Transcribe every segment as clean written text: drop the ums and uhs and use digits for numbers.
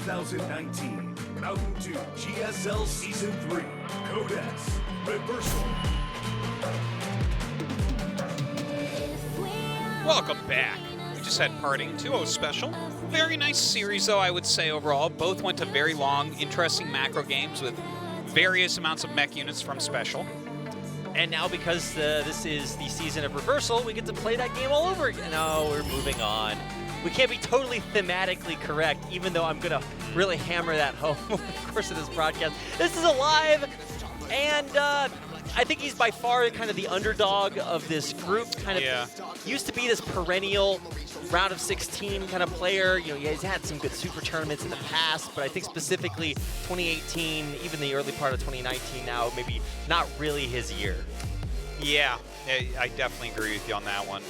2019 Mountain 2 GSL Season 3 Codex Reversal. Welcome back. We just had Parting 2.0 special. Very nice series, though, I would say, overall. Both went to very long, interesting macro games with various amounts of mech units from Special. And now, because this is the season of Reversal, we get to play that game all over again. No, we're moving on. We can't be totally thematically correct, even though I'm going to really hammer that home over the course of this broadcast. This is aLive, and I think he's by far kind of the underdog of this group. Kind of used to be this perennial round of 16 kind of player. You know, he's had some good super tournaments in the past, but I think specifically 2018, even the early part of 2019 now, maybe not really his year. Yeah, I definitely agree with you on that one.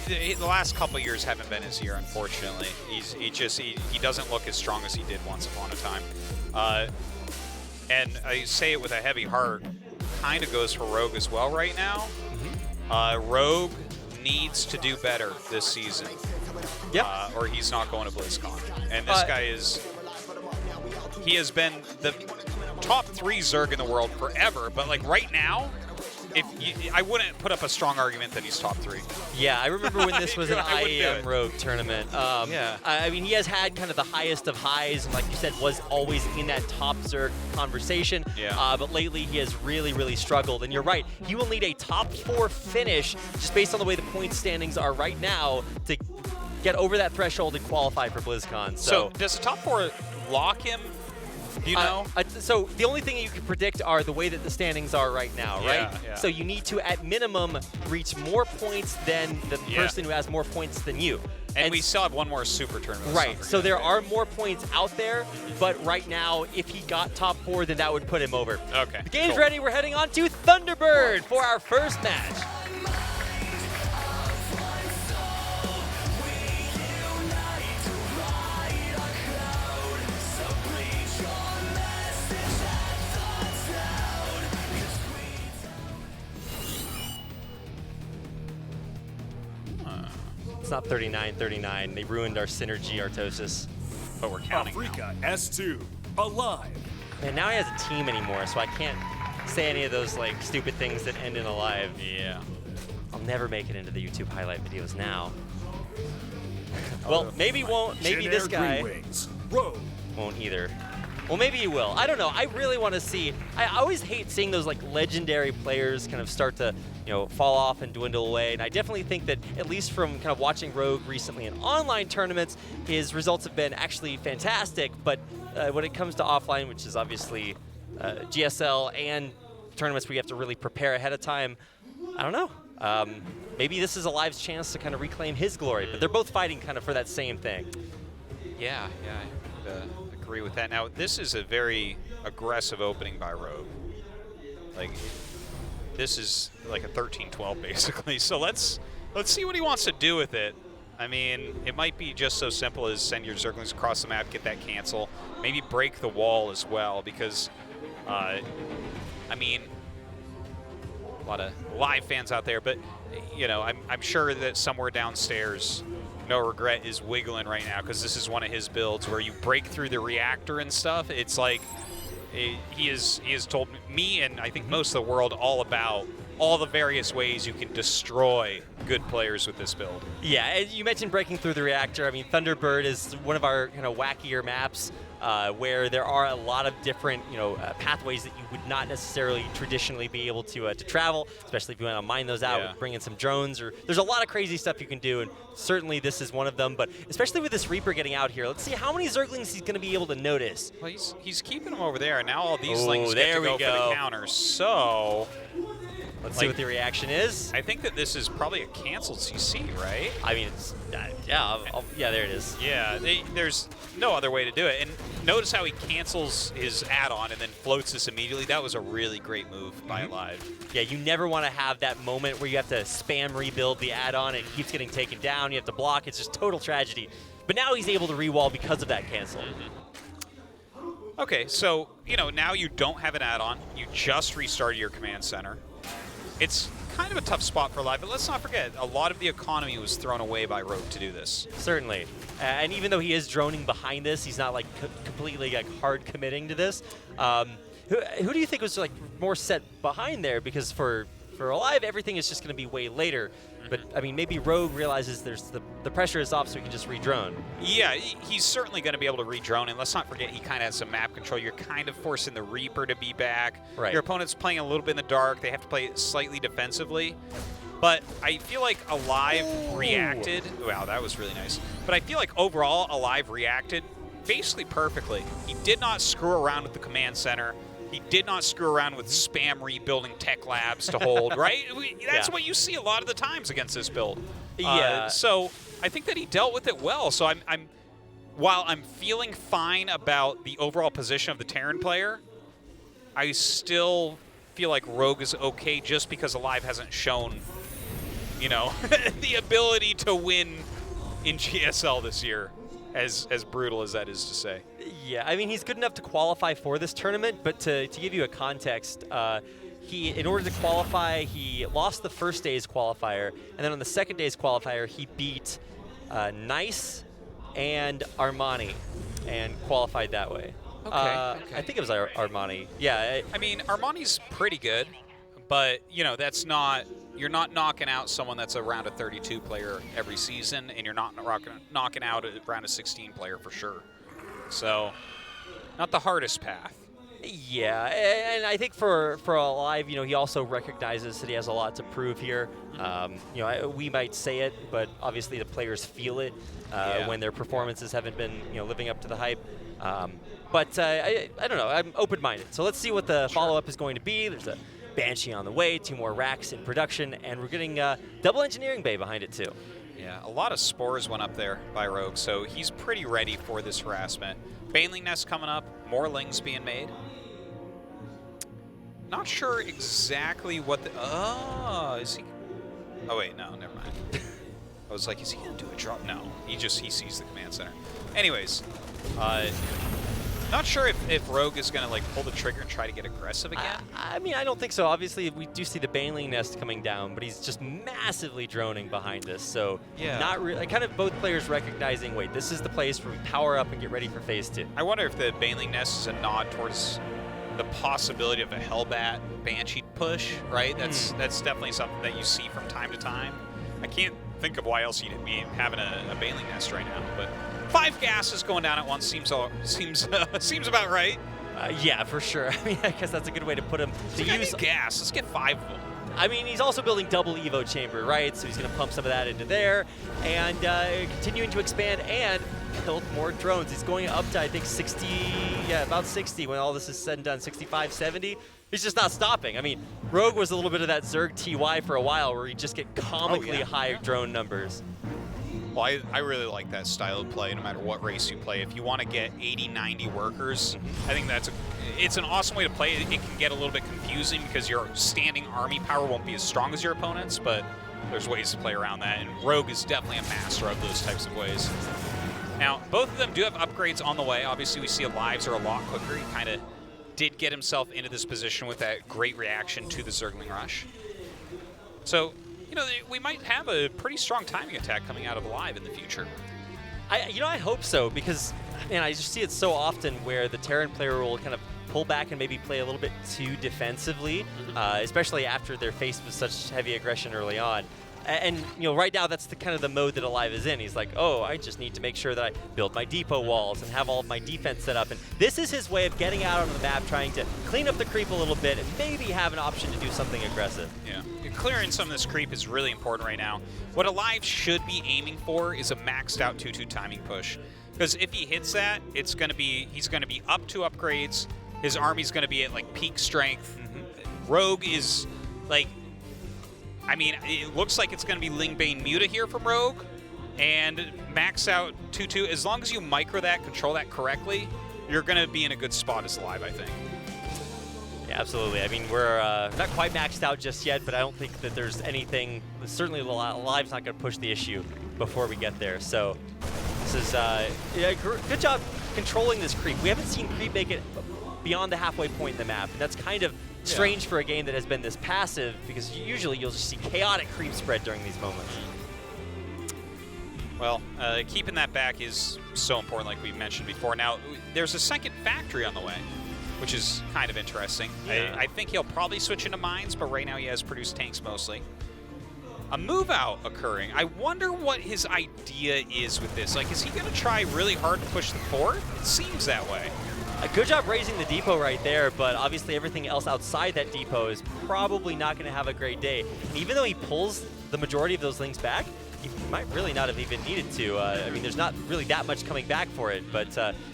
The last couple of years haven't been his year, unfortunately. He doesn't look as strong as he did once upon a time. And I say it with a heavy heart, kind of goes for Rogue as well right now. Rogue needs to do better this season. Or he's not going to BlizzCon. And this guy he has been the top 3 Zerg in the world forever, but like right now, I wouldn't put up a strong argument that he's top 3. Yeah, I remember when this was an IEM Rogue tournament. I mean, he has had kind of the highest of highs, and like you said, was always in that top Zerg conversation. But lately, he has really, really struggled. And you're right, he will need a top 4 finish, just based on the way the point standings are right now, to get over that threshold and qualify for BlizzCon. So does the top 4 lock him? Do you know? So the only thing you can predict are the way that the standings are right now, right? Yeah. So you need to, at minimum, reach more points than the person who has more points than you. And we still have one more super tournament. Right, so there are more points out there, but right now, if he got top 4, then that would put him over. Okay. The game's ready. We're heading on to Thunderbird for our first match. It's not 39-39. They ruined our synergy, Artosis. But we're counting Africa S2 aLive. And now he has a team anymore, so I can't say any of those like stupid things that end in aLive. Yeah. I'll never make it into the YouTube highlight videos now. Well, maybe won't. Maybe this guy won't either. Well, maybe he will. I don't know. I really want to see. I always hate seeing those like legendary players kind of start to, fall off and dwindle away. And I definitely think that, at least from kind of watching Rogue recently in online tournaments, his results have been actually fantastic. But when it comes to offline, which is obviously GSL and tournaments where you have to really prepare ahead of time, I don't know. Maybe this is aLive's chance to kind of reclaim his glory. But they're both fighting kind of for that same thing. Yeah. I agree with that. Now, this is a very aggressive opening by Rogue. Like, this is like a 13-12 basically. So let's see what he wants to do with it. I mean, it might be just so simple as send your Zerglings across the map, get that cancel, maybe break the wall as well, because I mean, a lot of live fans out there, but I'm sure that somewhere downstairs, No Regret is wiggling right now, because this is one of his builds where you break through the reactor and stuff. It's like he has told me, and I think most of the world, all about all the various ways you can destroy good players with this build. Yeah, and you mentioned breaking through the reactor. I mean, Thunderbird is one of our kind of wackier maps where there are a lot of different, pathways that you would not necessarily traditionally be able to travel, especially if you want to mine those out, bring in some drones. There's a lot of crazy stuff you can do, and certainly this is one of them. But especially with this Reaper getting out here, let's see how many Zerglings he's going to be able to notice. Well, he's keeping them over there, and now all these things get to go for the counter. So let's see what the reaction is. I think that this is probably a canceled CC, right? I mean, it's yeah, there it is. Yeah, there's no other way to do it. And notice how he cancels his add-on and then floats this immediately. That was a really great move by aLive. Yeah, you never want to have that moment where you have to spam rebuild the add-on and it keeps getting taken down. You have to block. It's just total tragedy. But now he's able to re-wall because of that cancel. Okay, so, now you don't have an add-on. You just restarted your command center. It's kind of a tough spot for aLive, but let's not forget, a lot of the economy was thrown away by Rogue to do this. Certainly. And even though he is droning behind this, he's not like completely like hard committing to this. Who do you think was like more set behind there? Because for aLive, everything is just going to be way later. But I mean, maybe Rogue realizes there's the pressure is off, so he can just re-drone. Yeah, he's certainly going to be able to re-drone, and let's not forget he kind of has some map control. You're kind of forcing the Reaper to be back. Right. Your opponent's playing a little bit in the dark. They have to play slightly defensively. But I feel like aLive reacted. Wow, that was really nice. But I feel like overall, aLive reacted basically perfectly. He did not screw around with the command center. He did not screw around with spam rebuilding tech labs to hold, right? That's what you see a lot of the times against this build. Yeah. So I think that he dealt with it well. So while I'm feeling fine about the overall position of the Terran player, I still feel like Rogue is okay just because aLive hasn't shown, you know, the ability to win in GSL this year, as brutal as that is to say. Yeah, I mean, he's good enough to qualify for this tournament, but to give you a context, in order to qualify, he lost the first day's qualifier, and then on the second day's qualifier, he beat Nice and Armani and qualified that way. Okay. I think it was Armani. Yeah. I mean, Armani's pretty good, but, you know, that's not... You're not knocking out someone that's a round of 32 player every season, and you're not knocking out a round of 16 player for sure. So, not the hardest path. Yeah, and I think for aLive, you know, he also recognizes that he has a lot to prove here. You know, we might say it, but obviously the players feel it when their performances haven't been, you know, living up to the hype. But I don't know. I'm open-minded. So let's see what the follow-up is going to be. There's a Banshee on the way, 2 more racks in production, and we're getting double engineering bay behind it too. Yeah, a lot of spores went up there by Rogue, so he's pretty ready for this harassment. Baneling Nest coming up, more lings being made. Not sure exactly what the... Oh, is he... Oh, wait, no, never mind. I was like, is he going to do a drop? No, he sees the command center. Anyways, not sure if Rogue is going to like pull the trigger and try to get aggressive again. I mean, I don't think so. Obviously, we do see the Baneling Nest coming down, but he's just massively droning behind this. So not really. Kind of both players recognizing, wait, this is the place where we power up and get ready for phase 2. I wonder if the Baneling Nest is a nod towards the possibility of a Hellbat Banshee push, right? That's definitely something that you see from time to time. I can't think of why else you'd be having a Baneling Nest right now, but 5 gases going down at once seems about right. Yeah, for sure. I mean, I guess that's a good way to put him. To use gas. Let's get 5 of them. I mean, he's also building double Evo chamber, right? So he's going to pump some of that into there and continuing to expand and build more drones. He's going up to, I think, 60, about 60 when all this is said and done, 65, 70. He's just not stopping. I mean, Rogue was a little bit of that Zerg TY for a while where he'd just get comically high drone numbers. Well, I really like that style of play no matter what race you play. If you want to get 80, 90 workers, I think it's an awesome way to play. It can get a little bit confusing because your standing army power won't be as strong as your opponent's, but there's ways to play around that, and Rogue is definitely a master of those types of ways. Now, both of them do have upgrades on the way. Obviously, we see aLive's are a lot quicker. He kind of did get himself into this position with that great reaction to the Zergling Rush. So, you know, we might have a pretty strong timing attack coming out of aLive in the future. I hope so, because, man, I just see it so often where the Terran player will kind of pull back and maybe play a little bit too defensively, especially after they're faced with such heavy aggression early on. And you know, right now that's the kind of the mode that aLive is in. He's like, oh, I just need to make sure that I build my depot walls and have all of my defense set up. And this is his way of getting out on the map, trying to clean up the creep a little bit and maybe have an option to do something aggressive. Yeah, clearing some of this creep is really important right now. What aLive should be aiming for is a maxed out 2-2 timing push. Because if he hits that, he's going to be up 2 upgrades. His army's going to be at like peak strength. Rogue is like, I mean, it looks like it's going to be Lingbane Muta here from Rogue, and max out 2-2. As long as you micro that, control that correctly, you're going to be in a good spot as aLive, I think. Yeah, absolutely. I mean, we're not quite maxed out just yet, but I don't think that there's anything. Certainly, aLive's not going to push the issue before we get there. So this is good job controlling this creep. We haven't seen creep make it beyond the halfway point in the map, and that's kind of strange for a game that has been this passive, because usually you'll just see chaotic creep spread during these moments. Well, keeping that back is so important, like we mentioned before. Now, there's a second factory on the way, which is kind of interesting. Yeah. I think he'll probably switch into mines, but right now he has produced tanks mostly. A move out occurring. I wonder what his idea is with this. Like, is he going to try really hard to push the fourth? It seems that way. A good job raising the depot right there, but obviously everything else outside that depot is probably not going to have a great day. And even though he pulls the majority of those links back, he might really not have even needed to. I mean, there's not really that much coming back for it, but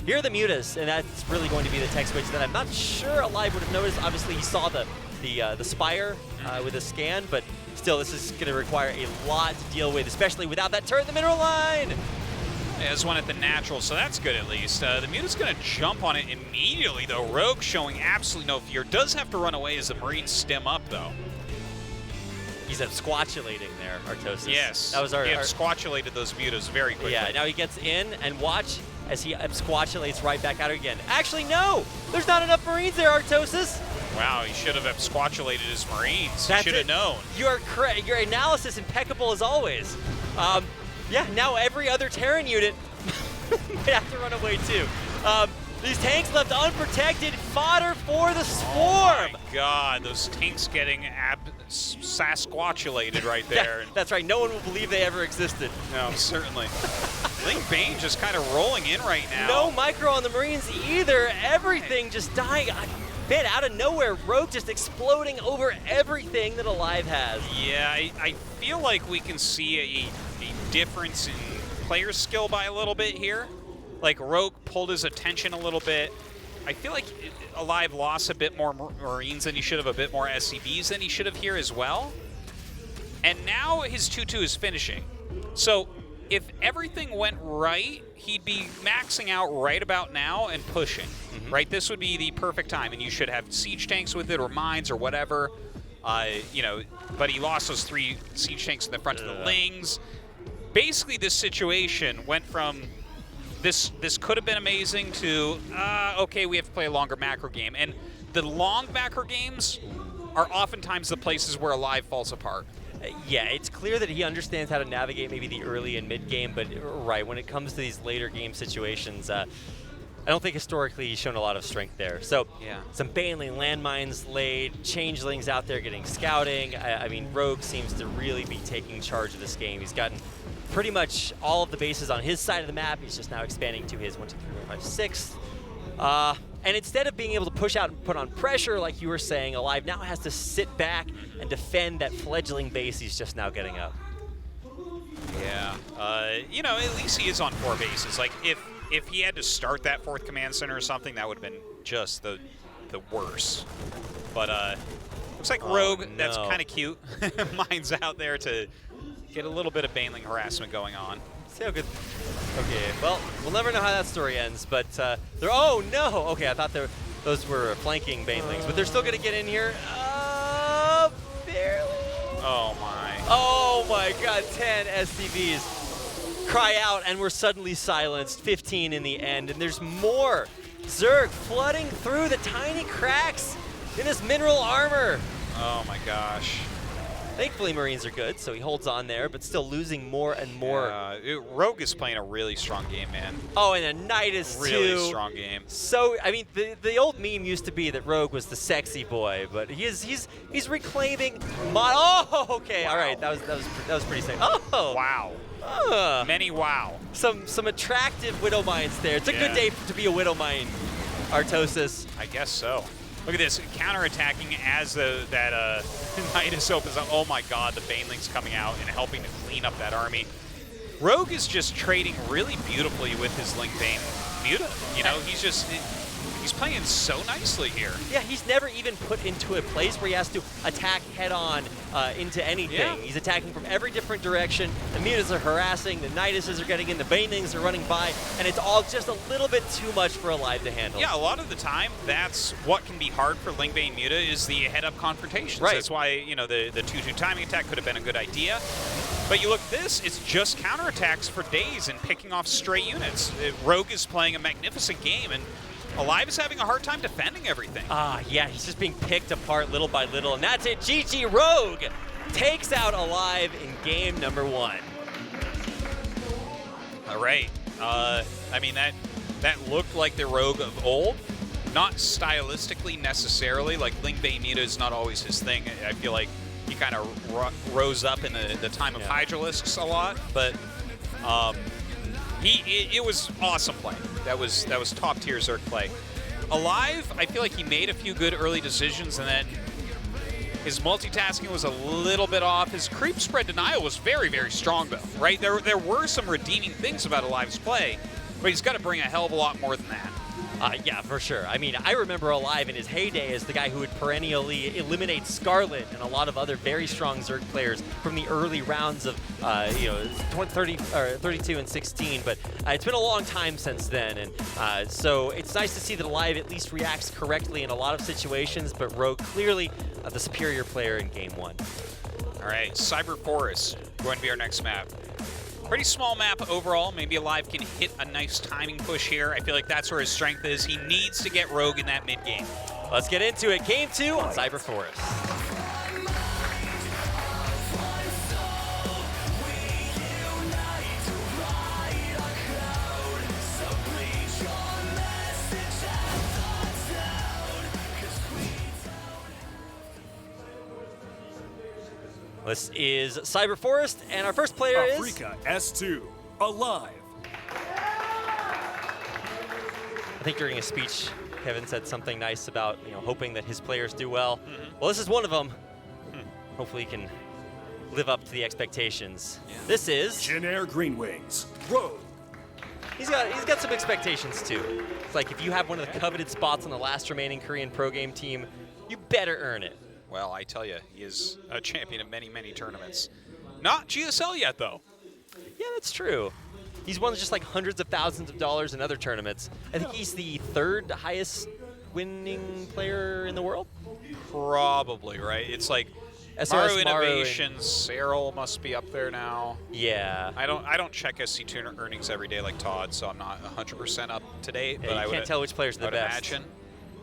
here are the mutas, and that's really going to be the tech switch that I'm not sure aLive would have noticed. Obviously, he saw the spire with a scan, but still, this is going to require a lot to deal with, especially without that turret in the mineral line. There's one at the natural, so that's good at least. The Muta's going to jump on it immediately, though. Rogue showing absolutely no fear. Does have to run away as the Marines stem up, though. He's absquatulating there, Artosis. Yes, that was our, he absquatulated those Mutas very quickly. Yeah, now he gets in, and watch as he absquatulates right back out again. Actually, no! There's not enough Marines there, Artosis! Wow, he should have absquatulated his Marines. He That's should have known. You are correct. Your analysis impeccable as always. Yeah, now every other Terran unit might have to run away too. These tanks left unprotected, fodder for the Swarm. Oh my God, those tanks getting Sasquatchulated right there. That's right, no one will believe they ever existed. No, certainly. Link Bane just kind of rolling in right now. No micro on the Marines either. Everything just dying. Man, out of nowhere, Rogue just exploding over everything that aLive has. Yeah, I feel like we can see a difference in player skill by a little bit here. Like, Rogue pulled his attention a little bit. I feel like aLive lost a bit more Marines than he should have, a bit more SCVs than he should have here as well. And now his 2-2 is finishing. So if everything went right, he'd be maxing out right about now and pushing, right? This would be the perfect time, and you should have siege tanks with it or mines or whatever. You know, but he lost those 3 siege tanks in the front of the Lings. Basically, this situation went from this could have been amazing to, okay, we have to play a longer macro game. And the long macro games are oftentimes the places where aLive falls apart. Yeah, it's clear that he understands how to navigate maybe the early and mid game, but right, when it comes to these later game situations, I don't think historically he's shown a lot of strength there. So yeah, some Baneling landmines laid, changelings out there getting scouting. I mean, Rogue seems to really be taking charge of this game. He's gotten pretty much all of the bases on his side of the map. He's just now expanding to his 1, 2, 3, 4, 5, 6. And instead of being able to push out and put on pressure, like you were saying, aLive now has to sit back and defend that fledgling base he's just now getting up. Yeah, you know, at least he is on 4 bases. Like, if he had to start that 4th command center or something, that would have been just the worst. But looks like Rogue, that's kind of cute. Mine's out there to get a little bit of Baneling harassment going on. See how good. Okay, well, we'll never know how that story ends, but they're. Oh no! Okay, I thought those were flanking Banelings, but they're still gonna get in here. Barely. Oh my. Oh my God! 10 SCVs cry out, and we're suddenly silenced. 15 in the end, and there's more. Zerg flooding through the tiny cracks in this mineral armor. Oh my gosh. Thankfully, Marines are good, so he holds on there, but still losing more and more. Rogue is playing a really strong game, man. Oh, and a Nidus too. Really strong game. So, I mean, the old meme used to be that Rogue was the sexy boy, but he's reclaiming. Oh, okay, wow. All right, that was pretty sick. Oh, wow. Many wow. Some attractive Widow Mines there. It's a good day to be a Widow Mine, Artosis. I guess so. Look at this, counterattacking as that Nidus opens up. Oh my God, the Baneling's coming out and helping to clean up that army. Rogue is just trading really beautifully with his Link Bane Muta. You know, he's playing so nicely here. Yeah, he's never even put into a place where he has to attack head-on into anything. Yeah. He's attacking from every different direction. The Mutas are harassing, the Niduses are getting in, the Banelings are running by, and it's all just a little bit too much for aLive to handle. Yeah, a lot of the time, that's what can be hard for Link Bane Muta is the head-up confrontations. Right. That's why, you know, the 2-2 timing attack could have been a good idea. But you look at this, it's just counterattacks for days and picking off stray units. Rogue is playing a magnificent game, and aLive is having a hard time defending everything. Yeah, he's just being picked apart little by little, and that's it. GG Rogue takes out aLive in game number 1. All right. I mean, that looked like the Rogue of old. Not stylistically necessarily. Like, Ling Baimita is not always his thing. I feel like he kind of rose up in the time of Hydralisks a lot, but it was awesome play. That was top tier Zerg play. aLive, I feel like he made a few good early decisions, and then his multitasking was a little bit off. His creep spread denial was very, very strong, though, right? There were some redeeming things about aLive's play, but he's got to bring a hell of a lot more than that. Yeah, for sure. I mean, I remember aLive in his heyday as the guy who would perennially eliminate Scarlet and a lot of other very strong Zerg players from the early rounds of, 32 and 16. But it's been a long time since then, and so it's nice to see that aLive at least reacts correctly in a lot of situations. But Rogue clearly the superior player in game 1. All right, Cyber Forest going to be our next map. Pretty small map overall. Maybe aLive can hit a nice timing push here. I feel like that's where his strength is. He needs to get Rogue in that mid game. Let's get into it. Game 2 on Cyber Forest. This is Cyber Forest, and our first player is Africa S2, aLive. I think during his speech, Kevin said something nice about hoping that his players do well. Well, this is one of them. Hopefully, he can live up to the expectations. Yeah. This is Jin Green Wings, Rogue. He's got some expectations too. It's like if you have one of the coveted spots on the last remaining Korean pro game team, you better earn it. Well, I tell you, he is a champion of many, many tournaments. Not GSL yet, though. Yeah, that's true. He's won just like hundreds of thousands of dollars in other tournaments. I think he's the 3rd highest winning player in the world. Probably, right? It's like Mario Innovations, Serral must be up there now. Yeah. I don't check SC2 earnings every day like Todd, so I'm not 100% up to date. Yeah, but you can't tell which players are the best. Imagine.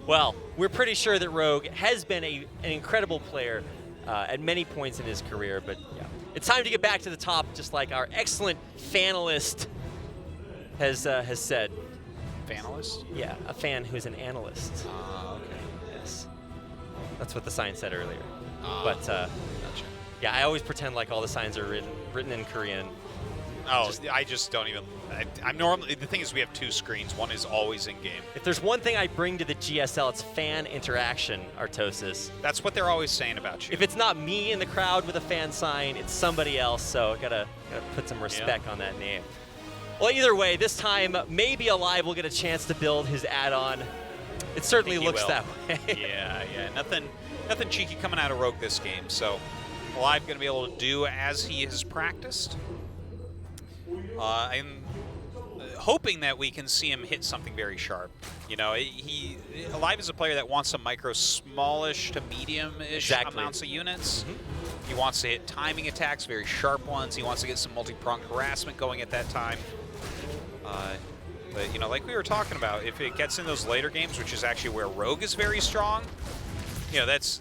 Well, we're pretty sure that Rogue has been an incredible player at many points in his career, but yeah. It's time to get back to the top, just like our excellent fanalist has said. Fanalist? Yeah, a fan who's an analyst. Okay. Yes. That's what the sign said earlier. But gotcha. yeah, I always pretend like all the signs are written in Korean. Oh, I just don't even. I'm normally, the thing is, we have 2 screens. One is always in game. If there's one thing I bring to the GSL, it's fan interaction, Artosis. That's what they're always saying about you. If it's not me in the crowd with a fan sign, it's somebody else. So gotta put some respect on that name. Well, either way, this time maybe aLive will get a chance to build his add-on. It certainly looks that way. Yeah. Nothing cheeky coming out of Rogue this game. So aLive going to be able to do as he has practiced. I'm hoping that we can see him hit something very sharp. aLive is a player that wants some micro smallish to medium-ish amounts of units. He wants to hit timing attacks, very sharp ones. He wants to get some multi-pronged harassment going at that time. But like we were talking about, if it gets in those later games, which is actually where Rogue is very strong, that's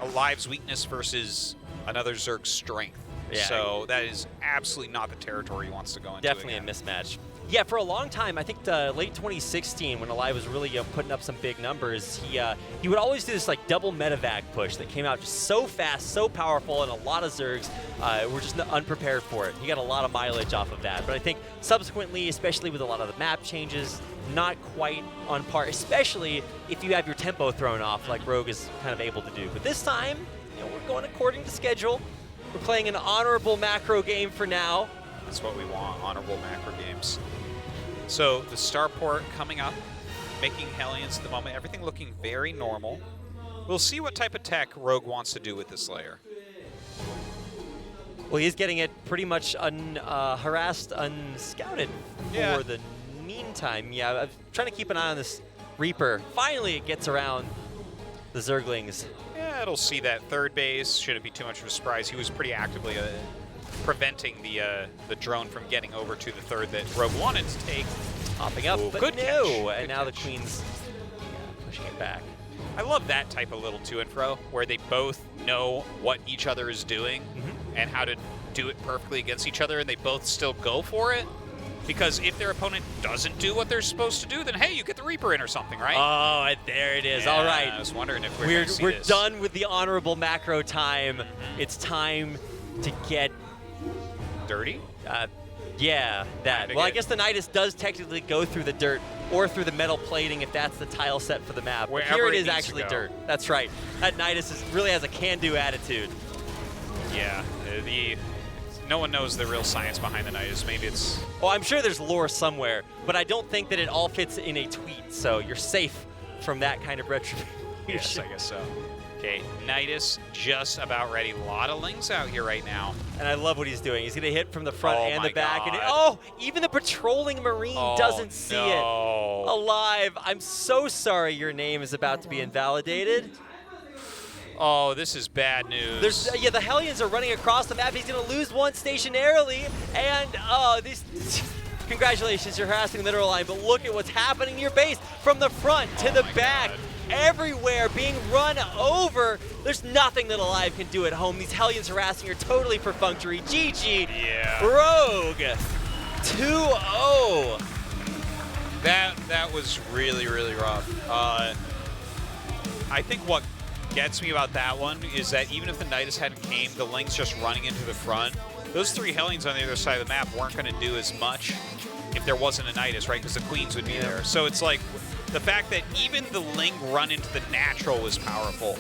aLive's weakness versus another Zerg's strength. Yeah. So that is absolutely not the territory he wants to go into. Definitely again. A mismatch. Yeah, for a long time, I think late 2016, when aLive was really putting up some big numbers, he would always do this like double medevac push that came out just so fast, so powerful, and a lot of Zergs were just unprepared for it. He got a lot of mileage off of that. But I think subsequently, especially with a lot of the map changes, not quite on par, especially if you have your tempo thrown off like Rogue is kind of able to do. But this time, we're going according to schedule. We're playing an honorable macro game for now. That's what we want, honorable macro games. So the starport coming up, making Hellions at the moment, everything looking very normal. We'll see what type of tech Rogue wants to do with this layer. Well, he's getting it pretty much harassed, unscouted for the meantime. Yeah, I'm trying to keep an eye on this Reaper. Finally, it gets around the Zerglings. Yeah, it'll see that 3rd base. Shouldn't be too much of a surprise. He was pretty actively preventing the drone from getting over to the 3rd that Rogue wanted to take. Popping up, Ooh, but good no. catch, And good now catch. the Queen's pushing it back. I love that type of little to and fro where they both know what each other is doing and how to do it perfectly against each other, and they both still go for it. Because if their opponent doesn't do what they're supposed to do, then hey, you get the Reaper in or something, right? Oh, and there it is. Yeah, All right. I was wondering if we're We're done with the honorable macro time. It's time to get dirty. yeah, that. Kinda Well, I get- guess the Nidus does technically go through the dirt or through the metal plating if that's the tile set for the map. But Wherever here it it is needs to actually go. dirt. That's right. That Nidus really has a can-do attitude. Yeah, no one knows the real science behind the Nidus. Maybe it's Well, I'm sure there's lore somewhere, but I don't think that it all fits in a tweet, so you're safe from that kind of retribution. yes, I guess so. Okay, Nidus just about ready. A lot of Lings out here right now. And I love what he's doing. He's going to hit from the front Oh and my the back. And God. even the patrolling Marine Oh, doesn't see it. no. aLive, I'm so sorry your name is about to be invalidated. Oh, this is bad news. There's the Hellions are running across the map. He's going to lose one stationarily. And congratulations, you're harassing the middle line. But look at what's happening in your base from the front to the my back. God. Everywhere being run over. There's nothing that aLive can do at home. These Hellions harassing are totally perfunctory. GG. Yeah. Rogue. 2-0. That was really, really rough. I think what gets me about that one is that even if the Nidus hadn't came, the Lings just running into the front, those three Hellions on the other side of the map weren't going to do as much if there wasn't a Nidus, right? Because the Queens would be there. So it's like the fact that even the Ling run into the natural was powerful.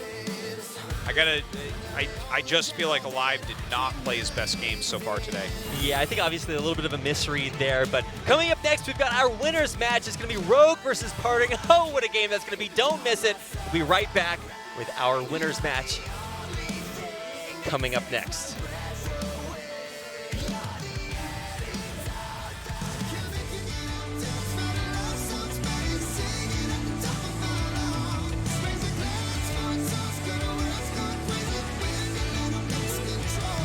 I just feel like aLive did not play his best game so far today. Yeah, I think obviously a little bit of a misread there, but coming up next, we've got our winners match. It's going to be Rogue versus Parting. Oh, what a game that's going to be. Don't miss it. We'll be right back with our winners match coming up next.